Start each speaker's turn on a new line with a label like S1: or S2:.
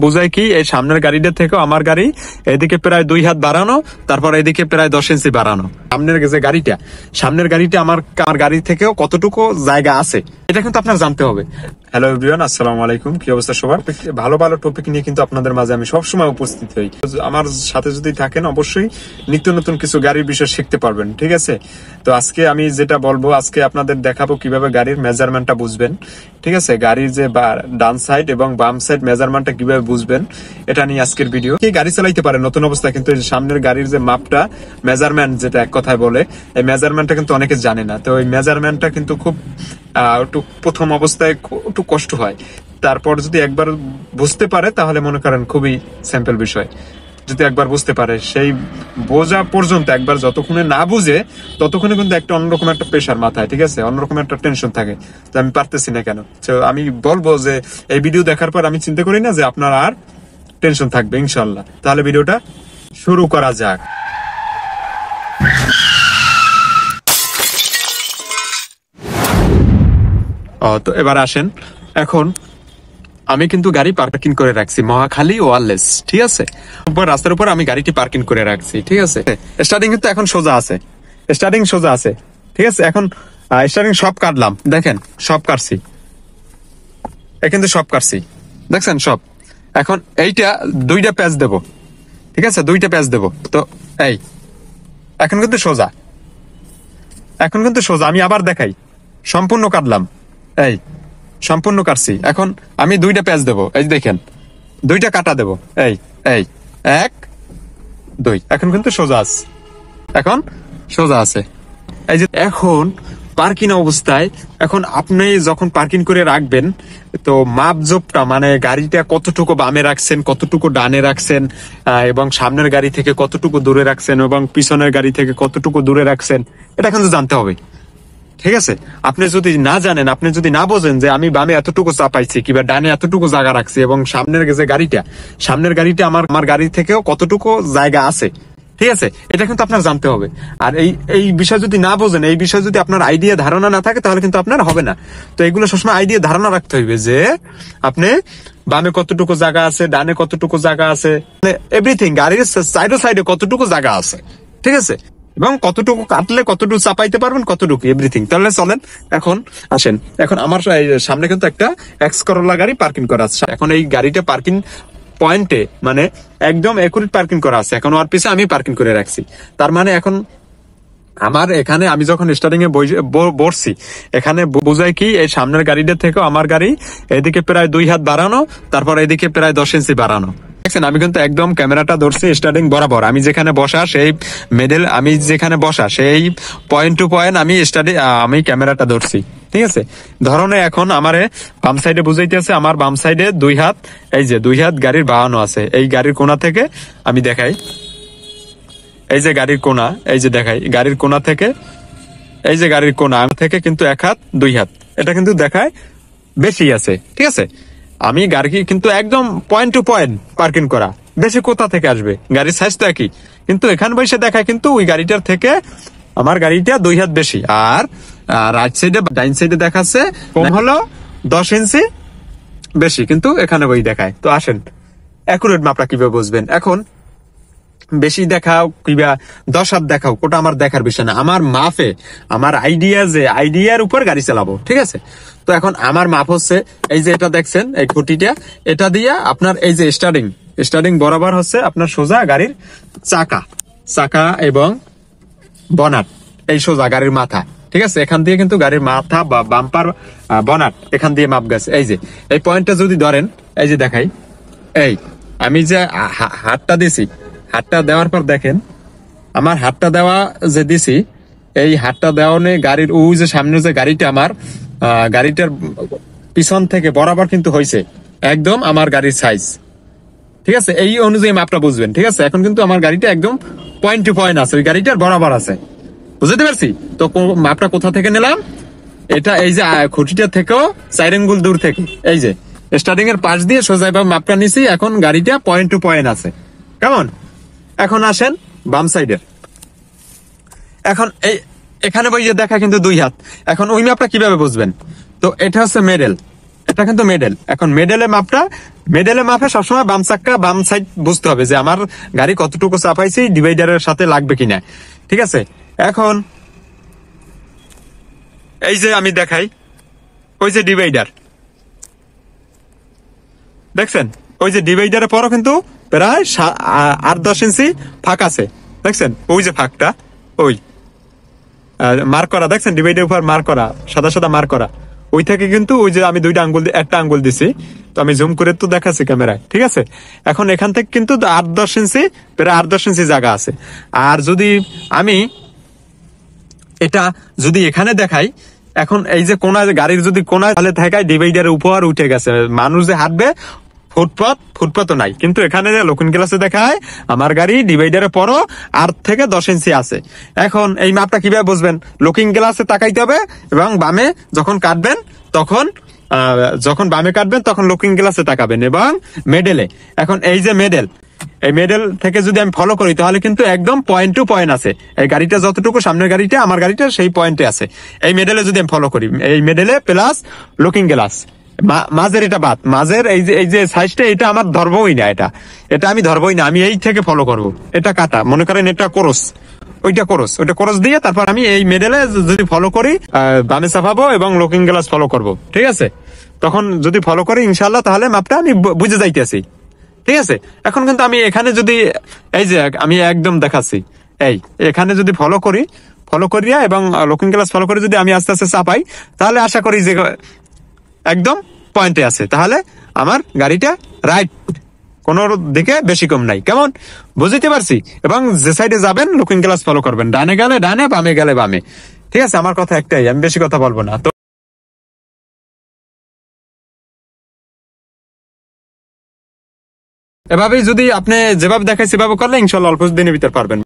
S1: বোঝায় কি, এই সামনের গাড়িটা থেকে আমার গাড়ি এদিকে প্রায় 2 হাত বাড়ানো, তারপর এদিকে প্রায় 10 ইঞ্চি বাড়ানো। সামনের গাড়িটা আমার গাড়ি থেকেও কতটুকু জায়গা আছে এটা কিন্তু আপনার জানতে হবে। হ্যালো এভরিওয়ান, আসসালামু আলাইকুম। কি অবস্থা সবার? ভালো ভালো টপিক নিয়ে কিন্তু আপনাদের মাঝে আমি সবসময় উপস্থিত হই। আমার সাথে যদি থাকেন অবশ্যই নিত্য নতুন কিছু গাড়ির বিষয় শিখতে পারবেন, ঠিক আছে? তো আজকে আমি যেটা বলবো, আজকে আপনাদের দেখাবো কিভাবে গাড়ির মেজারমেন্টটা বুঝবেন, ঠিক আছে? গাড়ির যে ডান সাইড এবং বাম সাইড মেজারমেন্টটা কিভাবে বুঝবেন, এটা নিয়ে আজকের ভিডিও। কি গাড়ি চালাইতে পারে নতুন অবস্থায়, কিন্তু সামনের গাড়ির যে মাপটা, মেজারমেন্ট যেটা এক কথায় বলে, এই মেজারমেন্টটা কিন্তু অনেকে জানে না। তো এই মেজারমেন্টটা কিন্তু খুব একটু প্রথম অবস্থায় একটু কষ্ট হয়, তারপর যদি একবার বুঝতে পারে তাহলে মনে করেন খুবই সিম্পল বিষয়। যদি একবার বুঝতে পারে, সেই বোঝা পর্যন্ত একবার যতক্ষণে না বুঝে ততক্ষণে কিন্তু একটা অন্যরকম একটা প্রেশার মাথায়, ঠিক আছে, অন্যরকম একটা টেনশন থাকে যে আমি পারতেছি না কেন। তো আমি বলবো যে এই ভিডিও দেখার পর আমি চিন্তা করি না যে আপনার আর টেনশন থাকবে ইনশাল্লাহ। তাহলে ভিডিওটা শুরু করা যাক। তো এবার আসেন, এখন আমি কিন্তু গাড়ি পার্কিং করে রাখছি মহাখালী ওয়ারলেস, ঠিক আছে? রাস্তার উপর আমি গাড়িটি পার্কিং করে রাখছি, ঠিক আছে? স্টার্টিং কিন্তু এখন সোজা আছে, ঠিক আছে? এখন স্টার্টিং সব কাটলাম, দেখেন সব কাটছি, কিন্তু সব কাটছি, দেখছেন সব। এখন এইটা 2টা প্যাচ দেব, ঠিক আছে? 2টা প্যাচ দেব। তো এই এখন কিন্তু সোজা, আমি আবার দেখাই, সম্পূর্ণ কাটলাম, এই সম্পূর্ণ কাটছি। এখন আমি 2টা প্যাচ দেবো, এই দেখেন 2টা কাটা দেবো, এই 1 2, এখন কিন্তু সোজা আছে, এই যে। এখন পার্কিং অবস্থায়, এখন আপনি যখন পার্কিং করে রাখবেন, তো মাপজোপটা মানে গাড়িটা কতটুকু বামে রাখছেন, কতটুকু ডানে রাখছেন, এবং সামনের গাড়ি থেকে কতটুকু দূরে রাখছেন এবং পিছনের গাড়ি থেকে কতটুকু দূরে রাখছেন, এটা কিন্তু জানতে হবে, ঠিক আছে? আপনি যদি না জানেন, আপনি যদি না বোঝেন যে আমি বামে এতটুকু চাপাইছি কিংবা ডানে এতটুকু জায়গা রাখছি এবং সামনের গাড়িটা আমার গাড়ি থেকেও কতটুকু জায়গা আছে, ঠিক আছে? এটা কিন্তু আপনার জানতে হবে। আর এই বিষয় যদি না বোঝেন, এই বিষয়ে যদি আপনার আইডিয়া ধারণা না থাকে, তাহলে কিন্তু আপনার হবে না। তো এগুলো সবসময় আইডিয়া ধারণা রাখতে হইবে যে আপনি বামে কতটুকু জায়গা আছে, ডানে কতটুকু জায়গা আছে, এভরিথিং, গাড়ির সাইডে কতটুকু জায়গা আছে, ঠিক আছে? এবং কতটুকু কাটলে কতটুকু চাপাইতে পারবেন, কতটুকু এভরিথিং। তাহলে চলেন এখন আসেন, এখন আমার সামনে কিন্তু একটা এক্স করোলা গাড়ি পার্কিং করা আছে। এখন এই গাড়িটা পার্কিং পয়েন্টে মানে একদম একুরেট পার্কিং করা আছে। এখন ওর পিছে আমি পার্কিং করে রাখছি। তার মানে এখন আমার এখানে আমি যখন স্টার্টিং এ বসছি, এখানে বোঝায় কি, এই সামনের গাড়িটা থেকে আমার গাড়ি এদিকে প্রায় 2 হাত বাড়ানো, তারপর এদিকে প্রায় 10 ইঞ্চি বাড়ানো। দেখছেন, আমি কিন্তু একদম ক্যামেরাটা ধরছি স্টার্টিং বরাবর, আমি যেখানে বসা সেই পয়েন্ট টু পয়েন্ট আমি ক্যামেরাটা ধরছি, ঠিক আছে? ধরনে এখন আমার বাম সাইডে বুঝাইতে আছে, আমার বাম সাইডে 2 হাত, এই যে 2 হাত গাড়ির বাড়ানো আছে। এই গাড়ির কোনা থেকে আমি দেখাই, এই যে গাড়ির কোনা, এই যে দেখাই গাড়ির কোনা থেকে, এই যে গাড়ির কোনা থেকে কিন্তু 1 হাত 2 হাত, এটা কিন্তু দেখায় বেশি আছে, ঠিক আছে? আমি গাড়ি কিন্তু একদম পয়েন্ট টু পয়েন্ট পার্কিং করা, বেশি কোথা থেকে আসবে? গাড়ির সাইজ তো একই, কিন্তু এখানে বসে দেখায় কিন্তু ওই গাড়িটার থেকে আমার গাড়িটা 2 হাত বেশি। আর রাইট সাইডে, ডাইন সাইডে দেখাচ্ছে কম হলো 10 ইঞ্চি বেশি, কিন্তু এখানে বই দেখায়। তো আসেন অ্যাকুরেট মাপটা কিভাবে বুঝবেন। এখন বেশি দেখাও কিংবা 10 হাত দেখাও, ওটা আমার দেখার বিষয় না। আমার মাপে, আমার আইডিয়ার উপর গাড়ি চালাবো, ঠিক আছে? তো এখন আমার মাপ হচ্ছে এই যে এটা দেখছেন, এই খুঁটিটা, এটা দিয়ে আপনার এই যে স্টার্টিং বরাবর হচ্ছে আপনার সোজা গাড়ির চাকা এবং বনাট, এই সোজা গাড়ির মাথা, ঠিক আছে? এখান দিয়ে কিন্তু গাড়ির মাথা বা বাম্পার বনাট, এখান দিয়ে মাপ গেছে। এই যে এই পয়েন্টটা যদি ধরেন, এই যে দেখাই, এই আমি যে হাতটা দিছি, হাতটা দেওয়ার পর দেখেন আমার হাতটা দেওয়া যে দিছি, এই হাতটা দেওয়া নেই গাড়ির ওই যে সামনে যে গাড়িটা, আমার গাড়িটার পিছন থেকে বরাবর কিন্তু হয়েছে একদম আমার গাড়ির সাইজ, ঠিক আছে? এই অনুযায়ী মাপটা বুঝবেন, ঠিক আছে? এখন কিন্তু আমার গাড়িটা একদম পয়েন্ট টু পয়েন্ট আছে, ওই গাড়িটার বরাবর আছে, বুঝতে পারছি? তো মাপটা কোথা থেকে নিলাম, এটা এই যে খুঁটিটা থেকেও 4 আঙ্গুল দূর থেকে, এই যে স্টার্টিং এর পাশ দিয়ে সোজা মাপটা নিছি। এখন গাড়িটা পয়েন্ট টু পয়েন্ট আছে, কেমন? এখন আসেন বাম সাইডের, এখন এখানে বই যে দেখা কিন্তু 2 হাত। এখন ওই মাপটা কিভাবে বুঝবেন? তো এটা হচ্ছে এটা কিন্তু মেডেল। এখন মেডেলের মাপে সবসময় বাম চাক্কা বাম সাইড বুঝতে হবে যে আমার গাড়ি কতটুকু চাপাইছি ডিভাইডারের সাথে লাগবে কিনা। ঠিক আছে, এখন এই যে আমি দেখাই, ওই যে ডিভাইডার দেখছেন, ওই যে ডিভাইডারের পরও কিন্তু প্রায় 8-10 ইঞ্চি ফাঁক আছে, দেখছেন ওই যে ফাঁকটা, ওই মার্ক করা দেখছেন, ডিভাইডারের উপর মার্ক করা, সাদা সাদা মার্ক করা, ওই থেকে কিন্তু ওই যে আমি একটা আঙ্গুল দিছি, তো আমি জুম করে তো দেখাচ্ছি ক্যামেরায়। ঠিক আছে, এখন এখান থেকে কিন্তু 8-10 ইঞ্চি, প্রায় 8-10 ইঞ্চি জায়গা আছে। আর যদি আমি এটা যদি এখানে দেখাই, এখন এই যে কোনা গাড়ির যদি কোনা তাহলে থাকায় ডিভাইডারের উপর উঠে গেছে, মানুষ যে হাঁটবে ফুটপাতও নাই, কিন্তু এখানে লুকিং গ্লাসে দেখায় আমার গাড়ি ডিভাইডারের পরও 8 থেকে 10 ইঞ্চি আছে। এখন এই মাপটা কিভাবে বুঝবেন? লুকিং গ্লাসে তাকাইতে হবে এবং বামে যখন কাটবেন যখন বামে কাটবেন তখন লুকিং গ্লাসে তাকাবেন এবং মেডেলে। এখন এই যে এই মেডেল থেকে যদি আমি ফলো করি তাহলে কিন্তু একদম পয়েন্ট টু পয়েন্ট আছে, এই গাড়িটা যতটুকু সামনের গাড়িটা আমার গাড়িটা সেই পয়েন্টে আছে। এই মেডেলে যদি আমি ফলো করি, এই মেডেলে প্লাস লুকিং গ্লাস, মাঝের এটা বাদ, মাঝের এই যে সাইজটা এটা আমার ধরবই না, এটা আমি ধরবই না, আমি এই থেকে ফলো করব। এটা কাটা, মনে করেন এটা ওইটা কোরস দিয়ে তারপর আমি এই মেডেলে যদি ফলো করি বামে চাপাবো এবং লুকিং গ্লাস ফলো করব। ঠিক আছে, তখন যদি ফলো করি ইনশাল্লাহ তাহলে মাপটা আমি বুঝে যাইতেছি। ঠিক আছে, এখন কিন্তু আমি এখানে যদি এই যে আমি একদম দেখাচ্ছি, এখানে যদি ফলো করিয়া এবং লুকিং গ্লাস ফলো করে যদি আমি আস্তে আস্তে চাপাই তাহলে আশা করি যে একদম পয়েন্টে আছে, তাহলে আমার গাড়িটা রাইট, কোন দিকে বেশি কম নাই। কেমন বুঝতে পারছি? এবং যে সাইডে যাবেন লুকিং গ্লাস ফলো করবেন, ডানে গেলে ডানে, বামে গেলে বামে। ঠিক আছে, আমার কথা একটাই, আমি বেশি কথা বলবো না। তো এভাবেই যদি আপনি যেভাবে দেখায় সেভাবে করলে ইনশাল্লাহ অল্প দিনের ভিতর পারবেন।